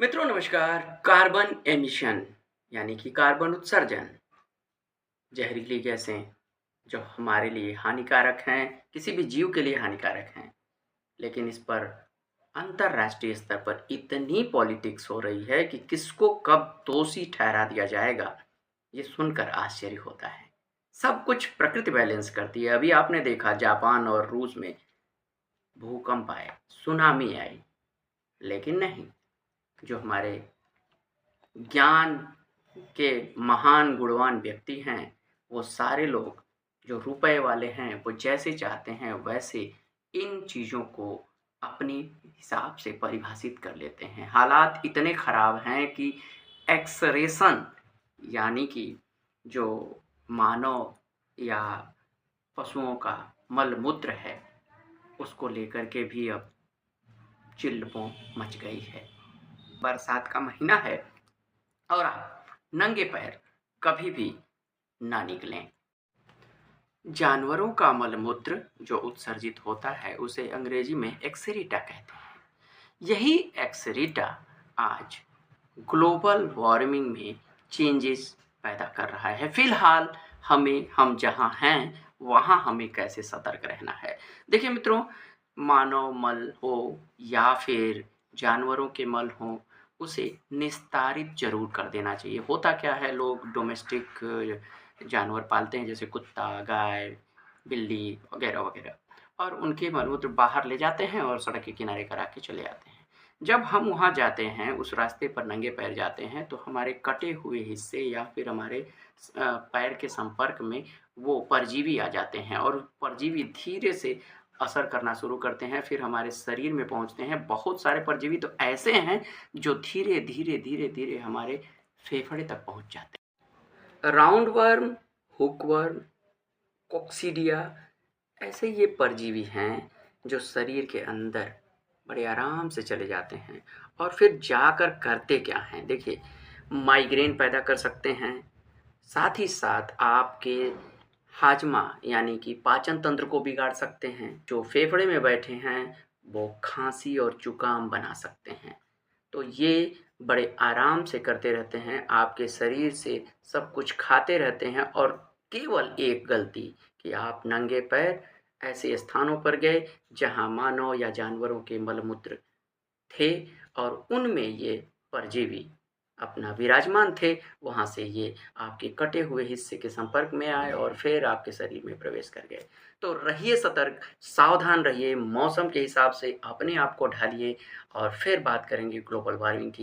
मित्रों नमस्कार। Carbon emission यानी कि कार्बन उत्सर्जन जहरीली गैसें जो हमारे लिए हानिकारक हैं, किसी भी जीव के लिए हानिकारक हैं। लेकिन इस पर अंतर्राष्ट्रीय स्तर पर इतनी पॉलिटिक्स हो रही है कि किसको कब दोषी ठहरा दिया जाएगा, ये सुनकर आश्चर्य होता है। सब कुछ प्रकृति बैलेंस करती है। अभी आपने देखा जापान और रूस में भूकंप आए, सुनामी आई, लेकिन नहीं, जो हमारे ज्ञान के महान गुणवान व्यक्ति हैं, वो सारे लोग जो रुपए वाले हैं, वो जैसे चाहते हैं वैसे इन चीज़ों को अपने हिसाब से परिभाषित कर लेते हैं। हालात इतने ख़राब हैं कि एक्सरेशन यानी कि जो मानव या पशुओं का मल-मूत्र है, उसको लेकर के भी अब चिल्ल-पों मच गई है। बरसात का महीना है और आप नंगे पैर कभी भी ना निकलें। जानवरों का मलमूत्र जो उत्सर्जित होता है उसे अंग्रेजी में एक्सेरीटा कहते हैं। यही एक्सेरीटा आज ग्लोबल वार्मिंग में चेंजेस पैदा कर रहा है। फिलहाल हम जहाँ हैं वहाँ हमें कैसे सतर्क रहना है। देखिए मित्रों, मानव मल हो या फिर जानवरों के मल हों, उसे निस्तारित ज़रूर कर देना चाहिए। होता क्या है, लोग डोमेस्टिक जानवर पालते हैं जैसे कुत्ता, गाय, बिल्ली वगैरह-वगैरह, और उनके मल-मूत्र बाहर ले जाते हैं और सड़क के किनारे करा के चले आते हैं। जब हम वहाँ जाते हैं, उस रास्ते पर नंगे पैर जाते हैं, तो हमारे कटे हुए हिस्से या फिर हमारे पैर के संपर्क में वो परजीवी आ जाते हैं और परजीवी धीरे से असर करना शुरू करते हैं, फिर हमारे शरीर में पहुँचते हैं। बहुत सारे परजीवी तो ऐसे हैं जो धीरे-धीरे, धीरे-धीरे हमारे फेफड़े तक पहुँच जाते हैं। राउंड वर्म, हुक वर्म, कोक्सीडिया, ऐसे ये परजीवी हैं जो शरीर के अंदर बड़े आराम से चले जाते हैं और फिर जाकर करते क्या हैं, देखिए, माइग्रेन पैदा कर सकते हैं। साथ ही साथ आपके हाजमा यानी कि पाचन तंत्र को बिगाड़ सकते हैं। जो फेफड़े में बैठे हैं वो खांसी और जुकाम बना सकते हैं। तो ये बड़े आराम से करते रहते हैं, आपके शरीर से सब कुछ खाते रहते हैं और केवल एक गलती कि आप नंगे पैर ऐसे स्थानों पर गए जहाँ मानव या जानवरों के मलमूत्र थे और उनमें ये परजीवी अपना विराजमान थे, वहाँ से ये आपके कटे हुए हिस्से के संपर्क में आए और फिर आपके शरीर में प्रवेश कर गए। तो रहिए सतर्क, सावधान रहिए, मौसम के हिसाब से अपने आप को ढालिए और फिर बात करेंगे ग्लोबल वार्मिंग की।